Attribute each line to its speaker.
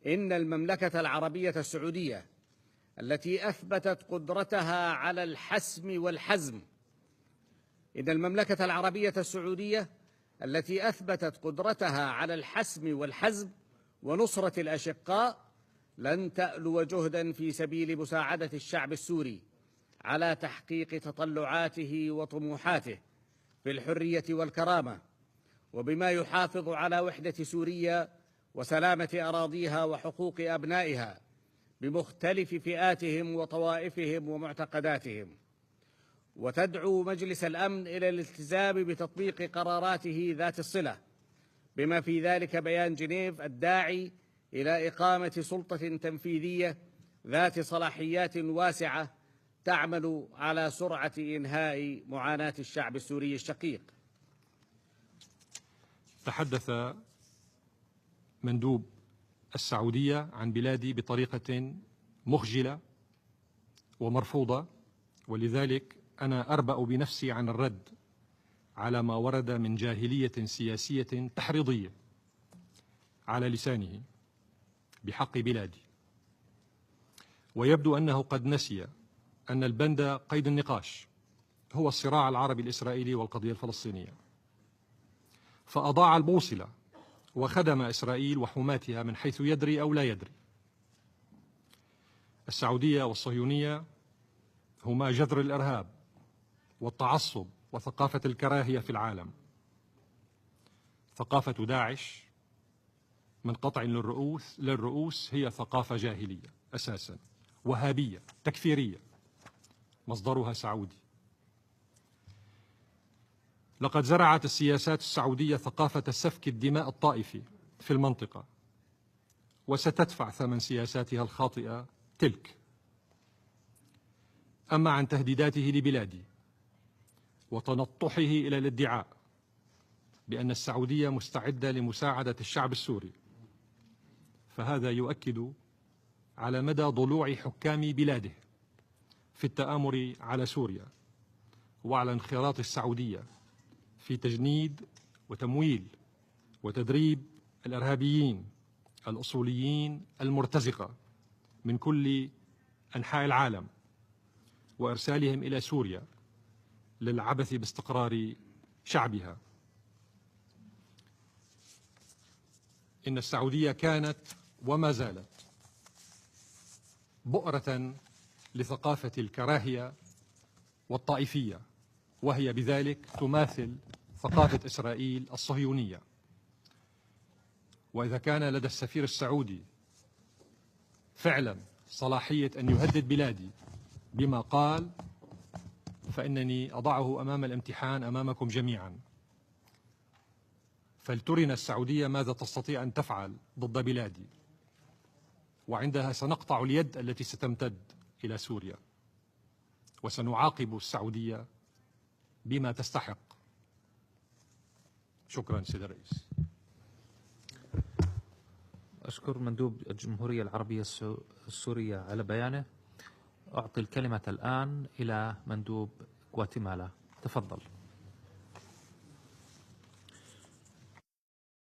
Speaker 1: إن المملكة العربية السعودية التي أثبتت قدرتها على الحسم والحزم إن المملكة العربية السعودية التي أثبتت قدرتها على الحسم والحزم ونصرة الأشقاء لن تألو جهدا في سبيل مساعدة الشعب السوري على تحقيق تطلعاته وطموحاته في الحرية والكرامة، وبما يحافظ على وحدة سوريا وسلامة أراضيها وحقوق أبنائها بمختلف فئاتهم وطوائفهم ومعتقداتهم. وتدعو مجلس الأمن إلى الالتزام بتطبيق قراراته ذات الصلة، بما في ذلك بيان جنيف الداعي إلى إقامة سلطة تنفيذية ذات صلاحيات واسعة تعمل على سرعة إنهاء معاناة الشعب السوري الشقيق.
Speaker 2: تحدث مندوب السعودية عن بلادي بطريقة مخجلة ومرفوضة، ولذلك أنا أربأ بنفسي عن الرد على ما ورد من جاهلية سياسية تحريضية على لسانه بحق بلادي. ويبدو أنه قد نسي أن البند قيد النقاش هو الصراع العربي الإسرائيلي والقضية الفلسطينية، فأضاع البوصلة وخدم إسرائيل وحماتها من حيث يدري أو لا يدري. السعودية والصهيونية هما جذر الإرهاب والتعصب وثقافة الكراهية في العالم. ثقافة داعش من قطع للرؤوس هي ثقافة جاهلية أساسا، وهابية تكفيرية، مصدرها سعودي. لقد زرعت السياسات السعودية ثقافة سفك الدماء الطائفي في المنطقة، وستدفع ثمن سياساتها الخاطئة تلك. أما عن تهديداته لبلادي وتنطحه إلى الادعاء بأن السعودية مستعدة لمساعدة الشعب السوري، فهذا يؤكد على مدى ضلوع حكام بلاده في التآمر على سوريا، وعلى انخراط السعودية في تجنيد وتمويل وتدريب الإرهابيين الأصوليين المرتزقة من كل أنحاء العالم، وإرسالهم إلى سوريا للعبث باستقرار شعبها. إن السعودية كانت وما زالت بؤرة لثقافة الكراهية والطائفية، وهي بذلك تماثل ثقافة إسرائيل الصهيونية. وإذا كان لدى السفير السعودي فعلا صلاحية أن يهدد بلادي بما قال، فإنني أضعه أمام الامتحان أمامكم جميعا. فلترنا السعودية ماذا تستطيع أن تفعل ضد بلادي، وعندها سنقطع اليد التي ستمتد إلى سوريا، وسنعاقب السعودية بما تستحق. شكرا سيد الرئيس.
Speaker 3: أشكر مندوب الجمهورية العربية السورية على بيانه. أعطي الكلمة الآن إلى مندوب غواتيمالا، تفضل.